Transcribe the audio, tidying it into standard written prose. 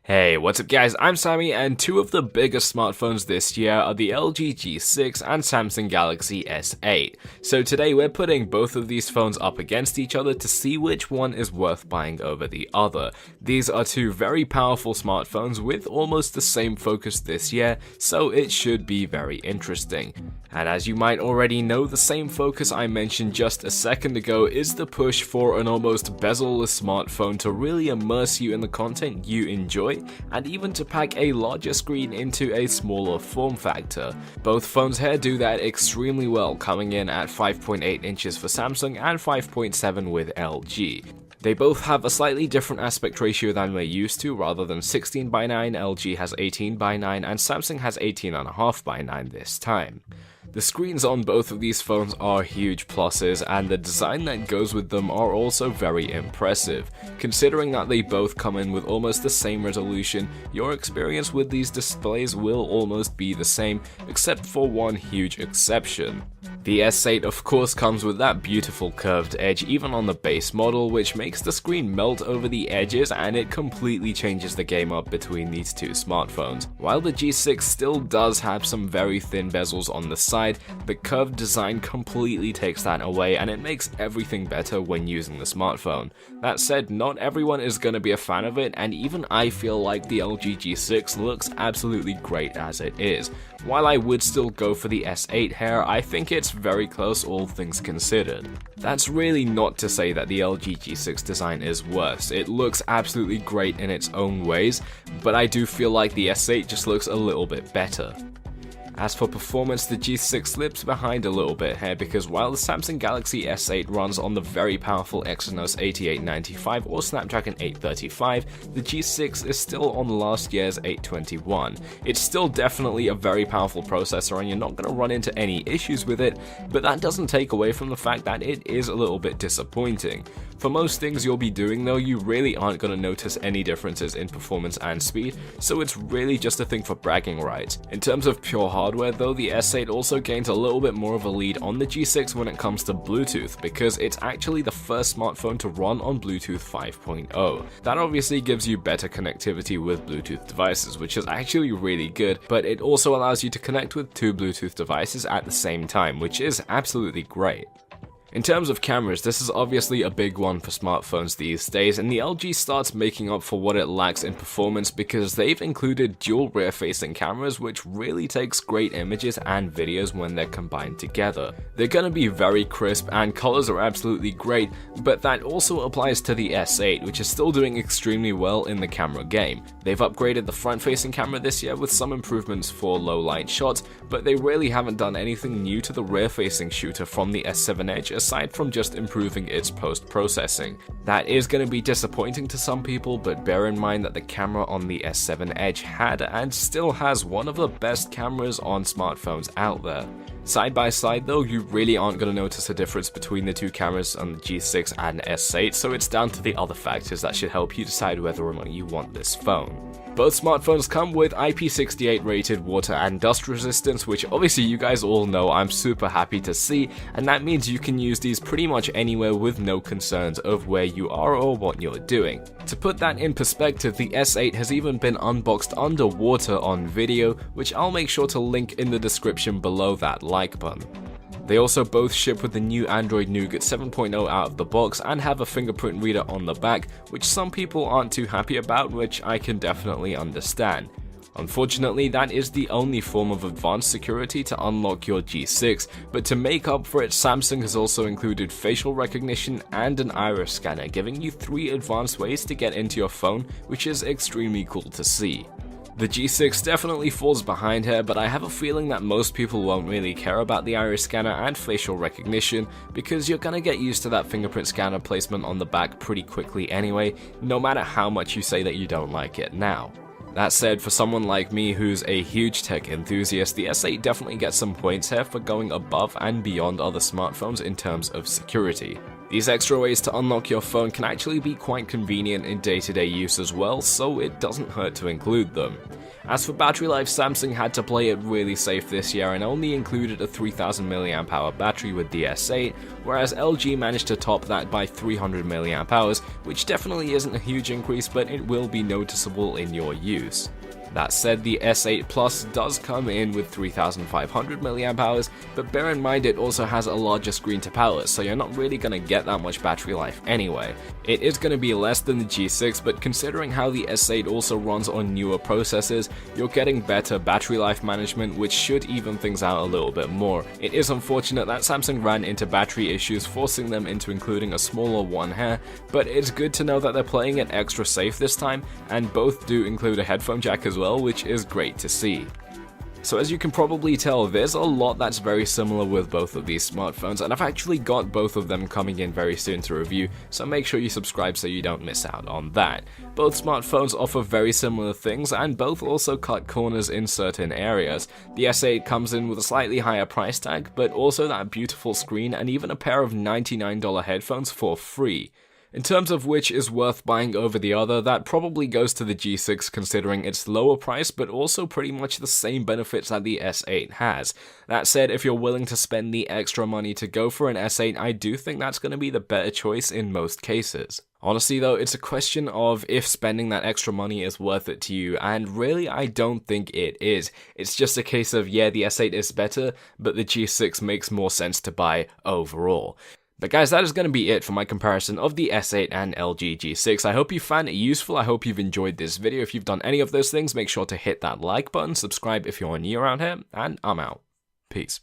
Hey, what's up guys, I'm Sami, and two of the biggest smartphones this year are the LG G6 and Samsung Galaxy S8. So today we're putting both of these phones up against each other to see which one is worth buying over the other. These are two very powerful smartphones with almost the same focus this year, so it should be very interesting. And as you might already know, the same focus I mentioned just a second ago is the push for an almost bezel-less smartphone to really immerse you in the content you enjoy, and even to pack a larger screen into a smaller form factor. Both phones here do that extremely well, coming in at 5.8 inches for Samsung and 5.7 with LG. They both have a slightly different aspect ratio than we're used to. Rather than 16:9, LG has 18:9 and Samsung has 18.5:9 this time. The screens on both of these phones are huge pluses, and the design that goes with them are also very impressive. Considering that they both come in with almost the same resolution, your experience with these displays will almost be the same, except for one huge exception. The S8 of course comes with that beautiful curved edge even on the base model, which makes the screen melt over the edges, and it completely changes the game up between these two smartphones. While the G6 still does have some very thin bezels on the side, the curved design completely takes that away, and it makes everything better when using the smartphone. That said, not everyone is going to be a fan of it, and even I feel like the LG G6 looks absolutely great as it is. While I would still go for the S8 here, I think it's very close all things considered. That's really not to say that the LG G6 design is worse. It looks absolutely great in its own ways, but I do feel like the S8 just looks a little bit better. As for performance, the G6 slips behind a little bit here, because while the Samsung Galaxy S8 runs on the very powerful Exynos 8895 or Snapdragon 835, the G6 is still on last year's 821. It's still definitely a very powerful processor, and you're not going to run into any issues with it, but that doesn't take away from the fact that it is a little bit disappointing. For most things you'll be doing though, you really aren't going to notice any differences in performance and speed, so it's really just a thing for bragging rights. In terms of pure hardware though, the S8 also gains a little bit more of a lead on the G6 when it comes to Bluetooth, because it's actually the first smartphone to run on Bluetooth 5.0. That obviously gives you better connectivity with Bluetooth devices, which is actually really good, but it also allows you to connect with two Bluetooth devices at the same time, which is absolutely great. In terms of cameras, this is obviously a big one for smartphones these days, and the LG starts making up for what it lacks in performance because they've included dual rear-facing cameras, which really takes great images and videos when they're combined together. They're gonna be very crisp and colors are absolutely great, but that also applies to the S8, which is still doing extremely well in the camera game. They've upgraded the front-facing camera this year with some improvements for low-light shots, but they really haven't done anything new to the rear-facing shooter from the S7 Edge, aside from just improving its post-processing. That is going to be disappointing to some people, but bear in mind that the camera on the S7 Edge had and still has one of the best cameras on smartphones out there. Side by side though, you really aren't going to notice a difference between the two cameras on the G6 and S8, so it's down to the other factors that should help you decide whether or not you want this phone. Both smartphones come with IP68 rated water and dust resistance, which obviously you guys all know I'm super happy to see, and that means you can use these pretty much anywhere with no concerns of where you are or what you're doing. To put that in perspective, the S8 has even been unboxed underwater on video, which I'll make sure to link in the description below that like button. They also both ship with the new Android Nougat 7.0 out of the box and have a fingerprint reader on the back, which some people aren't too happy about, which I can definitely understand. Unfortunately, that is the only form of advanced security to unlock your G6, but to make up for it, Samsung has also included facial recognition and an iris scanner, giving you 3 advanced ways to get into your phone, which is extremely cool to see. The G6 definitely falls behind here, but I have a feeling that most people won't really care about the iris scanner and facial recognition, because you're gonna get used to that fingerprint scanner placement on the back pretty quickly anyway, no matter how much you say that you don't like it now. That said, for someone like me who's a huge tech enthusiast, the S8 definitely gets some points here for going above and beyond other smartphones in terms of security. These extra ways to unlock your phone can actually be quite convenient in day-to-day use as well, so it doesn't hurt to include them. As for battery life, Samsung had to play it really safe this year and only included a 3000 mAh battery with the S8, whereas LG managed to top that by 300 mAh, which definitely isn't a huge increase, but it will be noticeable in your use. That said, the S8 Plus does come in with 3500 mAh, but bear in mind it also has a larger screen to power, so you're not really going to get that much battery life anyway. It is going to be less than the G6, but considering how the S8 also runs on newer processors, you're getting better battery life management, which should even things out a little bit more. It is unfortunate that Samsung ran into battery issues, forcing them into including a smaller one here, but it's good to know that they're playing it extra safe this time, and both do include a headphone jack as well, which is great to see. So as you can probably tell, there's a lot that's very similar with both of these smartphones, and I've actually got both of them coming in very soon to review, so make sure you subscribe so you don't miss out on that. Both smartphones offer very similar things, and both also cut corners in certain areas. The S8 comes in with a slightly higher price tag, but also that beautiful screen and even a pair of $99 headphones for free. In terms of which is worth buying over the other, that probably goes to the G6 considering its lower price, but also pretty much the same benefits that the S8 has. That said, if you're willing to spend the extra money to go for an S8, I do think that's going to be the better choice in most cases. Honestly though, it's a question of if spending that extra money is worth it to you, and really I don't think it is. It's just a case of, yeah, the S8 is better, but the G6 makes more sense to buy overall. But guys, that is going to be it for my comparison of the S8 and LG G6. I hope you found it useful, I hope you've enjoyed this video. If you've done any of those things, make sure to hit that like button, subscribe if you're new around here, and I'm out. Peace.